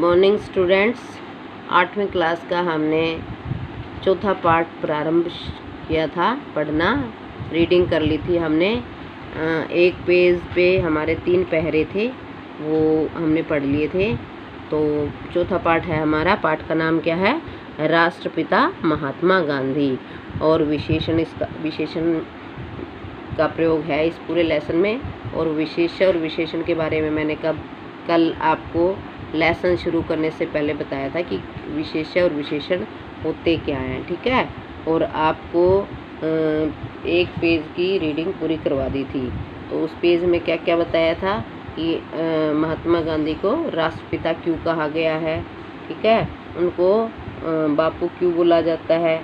Morning students, 8वीं class का हमने चौथा पार्ट प्रारंभ किया था पढ़ना। रीडिंग कर ली थी हमने। एक पेज पे हमारे 3 पहरे थे, वो हमने पढ़ लिए थे। तो चौथा पार्ट है हमारा। पाठ का नाम क्या है? राष्ट्रपिता महात्मा गांधी। और विशेषण का प्रयोग है इस पूरे लेसन में। और विशेषण के बारे में मैंने कल आपको लेसन शुरू करने से पहले बताया था कि विशेष्य और विशेषण होते क्या हैं, ठीक है। और आपको एक पेज की रीडिंग पूरी करवा दी थी। तो उस पेज में क्या क्या बताया था कि महात्मा गांधी को राष्ट्रपिता क्यों कहा गया है, ठीक है। उनको बापू क्यों बोला जाता है।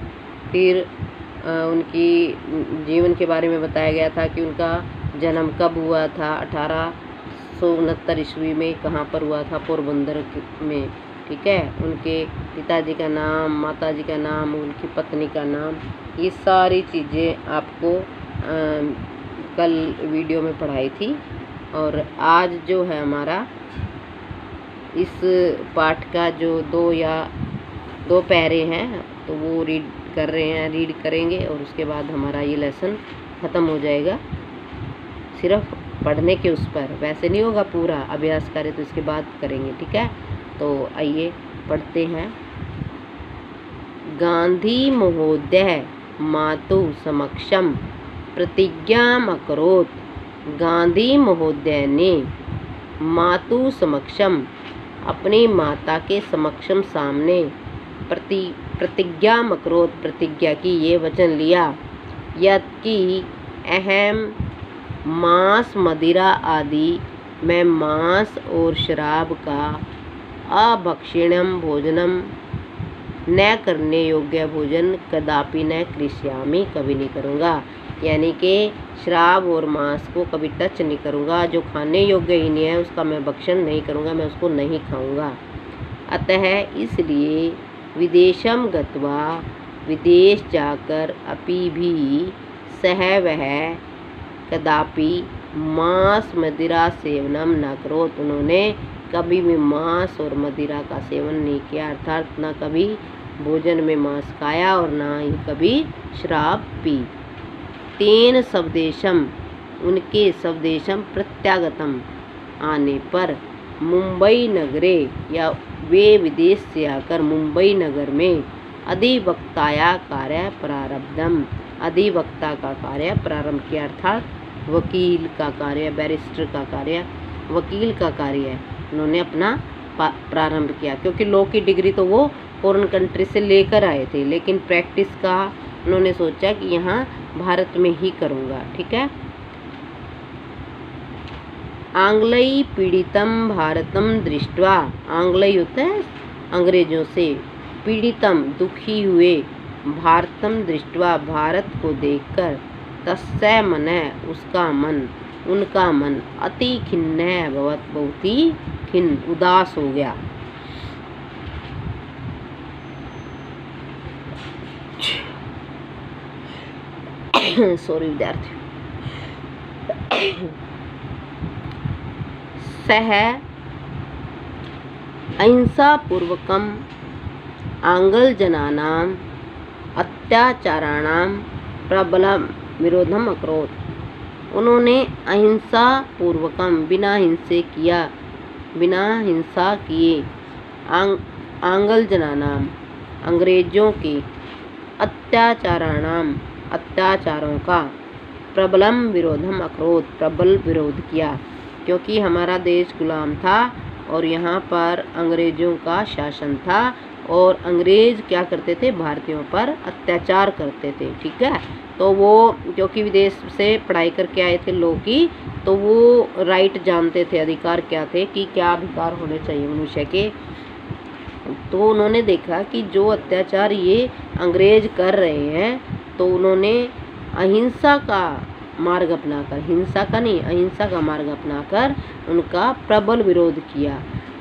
फिर उनकी जीवन के बारे में बताया गया था कि उनका जन्म कब हुआ था। 1869 ईस्वी में कहाँ पर हुआ था? पोरबंदर में, ठीक है। उनके पिताजी का नाम, माताजी का नाम, उनकी पत्नी का नाम, ये सारी चीज़ें आपको कल वीडियो में पढ़ाई थी। और आज जो है हमारा इस पाठ का जो दो पैरे हैं तो वो रीड करेंगे और उसके बाद हमारा ये लेसन ख़त्म हो जाएगा। सिर्फ पढ़ने के उस पर, वैसे नहीं होगा पूरा अभ्यास करें तो इसके बाद करेंगे, ठीक है। तो आइए पढ़ते हैं। गांधी महोदय मातु समक्षम प्रतिज्ञामकरोत्। गांधी महोदय ने मातु समक्षम, अपनी माता के समक्षम सामने प्रतिज्ञामकरोत्, प्रतिज्ञा की, ये वचन लिया यदि अहम मांस मदिरा आदि में मांस और शराब का अभक्षिणम भोजनम न करने योग्य भोजन कदापि न कृष्यामि, कभी नहीं करूँगा। यानी कि शराब और मांस को कभी टच नहीं करूँगा। जो खाने योग्य ही नहीं है उसका मैं भक्षण नहीं करूँगा, मैं उसको नहीं खाऊँगा। अतः इसलिए विदेशम गत्वा, विदेश जाकर अपि भी सह वह कदापि मांस मदिरा सेवनम न करोत। उन्होंने कभी भी मांस और मदिरा का सेवन नहीं किया, अर्थात न कभी भोजन में मांस खाया और ना ही कभी शराब पी। तेन स्वदेशम, उनके स्वदेशम प्रत्यागतम आने पर मुंबई नगरे, या वे विदेश से आकर मुंबई नगर में अधिवक्ताया कार्य प्रारब्धम, अधिवक्ता का कार्य प्रारंभ किया, अर्थात वकील का कार्य, बैरिस्टर का कार्य, वकील का कार्य उन्होंने अपना प्रारंभ किया। क्योंकि लॉ की डिग्री तो वो फॉरेन कंट्री से लेकर आए थे, लेकिन प्रैक्टिस का उन्होंने सोचा कि यहाँ भारत में ही करूँगा, ठीक है। आंग्लई पीड़ितम भारतम दृष्ट्वा, आंग्लई होता है अंग्रेजों से, पीड़ितम दुखी हुए, भारतम दृष्ट्वा भारत को देखकर, तस्य मन उसका मन, उनका मन, अति खिन्न भवत बहुत ही खिन्न उदास हो गया। सॉरी विद्यार्थी। सह अहिंसा पूर्वकम आंग्ल जनानां अत्याचाराणां प्रबलम विरोधम अकरोत्। उन्होंने अहिंसा पूर्वकम, बिना हिंसा किए आंग्ल जनानां, अंग्रेजों के, अत्याचारों का, प्रबलम विरोधम अकरोत्, प्रबल विरोध किया। क्योंकि हमारा देश गुलाम था और यहाँ पर अंग्रेजों का शासन था और अंग्रेज क्या करते थे? भारतीयों पर अत्याचार करते थे, ठीक है। तो वो क्योंकि विदेश से पढ़ाई करके आए थे लॉ की, तो वो राइट जानते थे, अधिकार क्या थे, कि क्या अधिकार होने चाहिए मनुष्य के। तो उन्होंने देखा कि जो अत्याचार ये अंग्रेज कर रहे हैं, तो उन्होंने अहिंसा का मार्ग अपनाकर, हिंसा का नहीं, अहिंसा का मार्ग अपनाकर उनका प्रबल विरोध किया।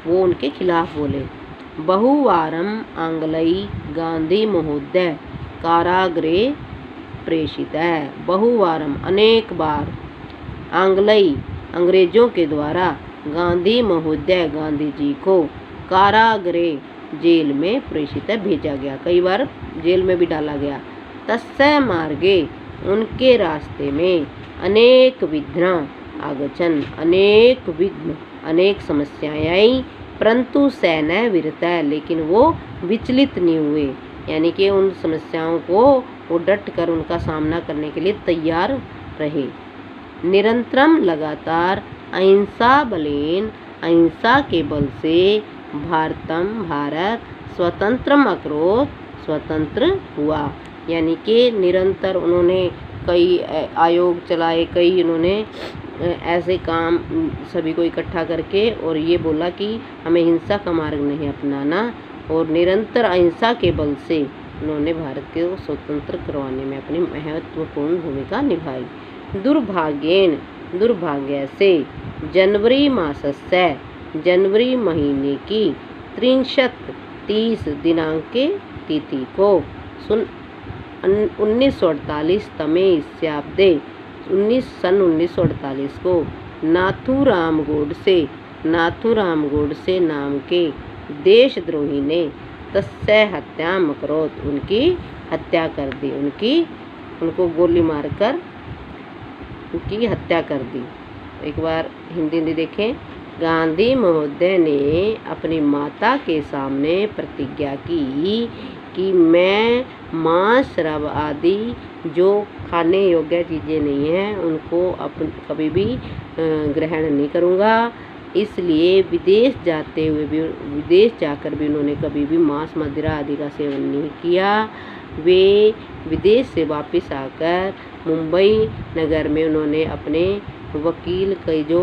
वो उनके खिलाफ बोले। बहुवारम आंग्लई गांधी महोदय कारागृहे प्रेषित है। बहुवारम, अनेक बार, आंग्लई, अंग्रेजों के द्वारा, गांधी महोदय, गांधी जी को, कारागृहे जेल में प्रेषित भेजा गया, कई बार जेल में भी डाला गया। तस्य मार्गे उनके रास्ते में अनेक विघ्न आगछन, अनेक विघ्न अनेक समस्याएं आई, परंतु स न विरतः लेकिन वो विचलित नहीं हुए, यानी कि उन समस्याओं को वो डट कर उनका सामना करने के लिए तैयार रहे। निरंतरम लगातार अहिंसा बलेन, अहिंसा के बल से भारत स्वतंत्रम अकरोत, स्वतंत्र हुआ, यानी कि निरंतर उन्होंने कई आयोग चलाए, कई उन्होंने ऐसे काम सभी को इकट्ठा करके और ये बोला कि हमें हिंसा का मार्ग नहीं अपनाना, और निरंतर अहिंसा के बल से उन्होंने भारत को स्वतंत्र करवाने में अपनी महत्वपूर्ण भूमिका निभाई। दुर्भाग्य से जनवरी मासस्य, जनवरी महीने की 30 दिनांक के तिथि को 1948 तमे ईस्याब्दे सन 1948 को नाथूराम गोडसे नाम के देशद्रोही ने तस्य हत्याम अकरोत, उनकी हत्या कर दी, उनको गोली मारकर उनकी हत्या कर दी। एक बार हिंदी में देखें। गांधी महोदय ने अपनी माता के सामने प्रतिज्ञा की कि मैं मांस, शराब आदि जो खाने योग्य चीज़ें नहीं हैं उनको कभी भी ग्रहण नहीं करूँगा। इसलिए विदेश जाकर भी उन्होंने कभी भी मांस, मदिरा आदि का सेवन नहीं किया। वे विदेश से वापस आकर मुंबई नगर में उन्होंने अपने वकील के जो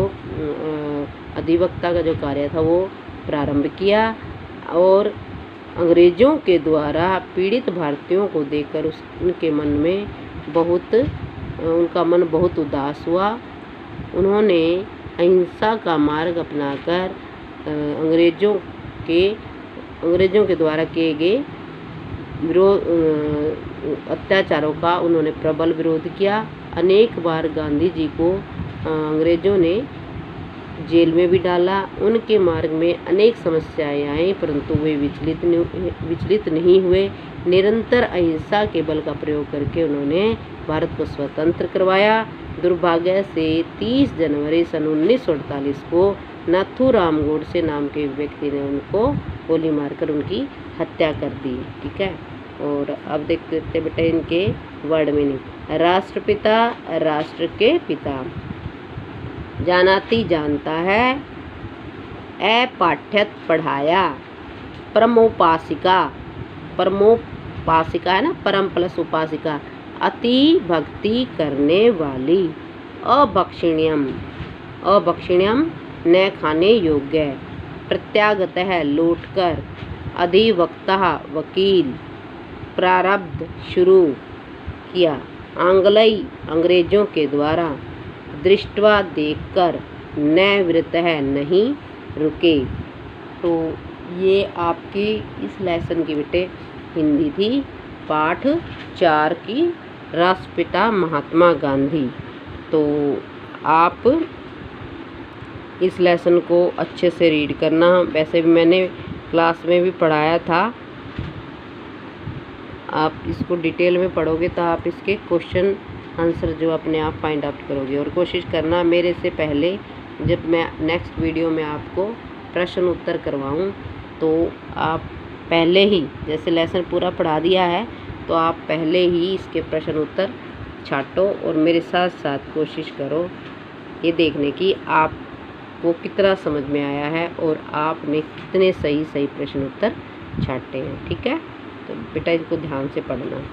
अधिवक्ता का जो कार्य था वो प्रारंभ किया, और अंग्रेज़ों के द्वारा पीड़ित भारतीयों को देखकर उनका मन बहुत उदास हुआ। उन्होंने अहिंसा का मार्ग अपनाकर अंग्रेज़ों के द्वारा किए गए अत्याचारों का उन्होंने प्रबल विरोध किया। अनेक बार गांधी जी को अंग्रेज़ों ने जेल में भी डाला। उनके मार्ग में अनेक समस्याएं आई, परंतु वे विचलित नहीं हुए। निरंतर अहिंसा के बल का प्रयोग करके उन्होंने भारत को स्वतंत्र करवाया। दुर्भाग्य से 30 जनवरी सन 1948 को नाथूराम गोडसे नाम के व्यक्ति ने उनको गोली मारकर उनकी हत्या कर दी। ठीक है, और अब देखते हैं बेटा इनके वर्ड मीनिंग। राष्ट्रपिता, राष्ट्र के पिता। जानाती, जानता है। अपाठ्यत, पढ़ाया। परमोपासिका, परमोपासिका है ना, परम प्लस उपासिका, अति भक्ति करने वाली। अभक्षिण्यम, अभक्षिण्यम न खाने योग्य। प्रत्यागतः, लौटकर। अधिवक्ता, वकील। प्रारब्ध, शुरू किया। आंग्लई, अंग्रेजों के द्वारा। दृष्टवा, देखकर। न विरतः, नहीं रुके। तो ये आपकी इस लेसन की बेटे हिंदी थी, पाठ 4 की, राष्ट्रपिता महात्मा गांधी। तो आप इस लेसन को अच्छे से रीड करना। वैसे भी मैंने क्लास में भी पढ़ाया था, आप इसको डिटेल में पढ़ोगे तो आप इसके क्वेश्चन आंसर जो अपने आप फाइंड आउट करोगे। और कोशिश करना मेरे से पहले जब मैं नेक्स्ट वीडियो में आपको प्रश्न उत्तर करवाऊँ तो आप पहले ही, जैसे लेसन पूरा पढ़ा दिया है तो आप पहले ही इसके प्रश्न उत्तर छाटो और मेरे साथ साथ कोशिश करो ये देखने की आपको कितना समझ में आया है और आपने कितने सही प्रश्न उत्तर छाटे हैं। ठीक है, तो बेटा इसको ध्यान से पढ़ना।